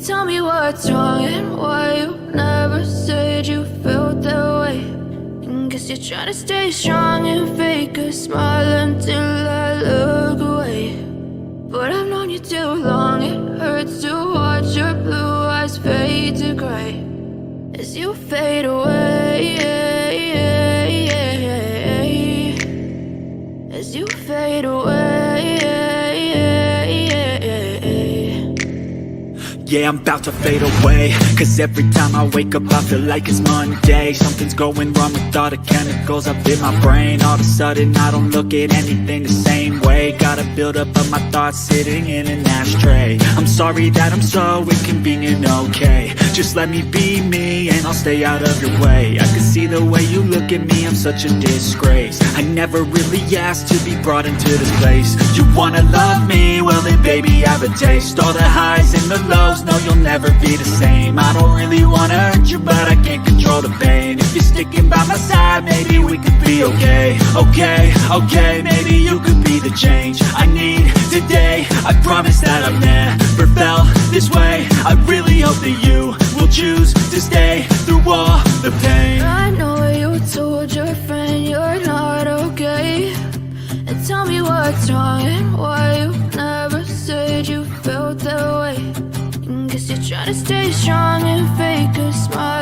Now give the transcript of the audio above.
Tell me what's wrong and why you never said you felt that way. And guess you're trying to stay strong and fake a smile until I look away. But I've known you too long, it hurts to watch your blue eyes fade to gray as you fade away, as you fade away. Yeah, I'm about to fade away, cause every time I wake up I feel like it's Monday. Something's going wrong with all the chemicals up in my brain. All of a sudden I don't look at anything the same way. Got a buildup of my thoughts sitting in an ashtray. I'm sorry that I'm so inconvenient, okay. Just let me be me and I'll stay out of your way. I can see the way you look at me, I'm such a disgrace. I never really asked to be brought into this place. You wanna love me? Well then baby I have a taste. All the highs and the lows, no you'll never be the same. I don't really wanna hurt you but I can't control the pain. If you're sticking by my side maybe we could be okay. Okay, maybe you could be the change I need today. I promise that I've never felt this way. I really hope that you will choose to stay through all the pain. I know you told your friend you're not okay. And tell me what's wrong and why you never said you felt that way. And guess you're trying to stay strong and fake a smile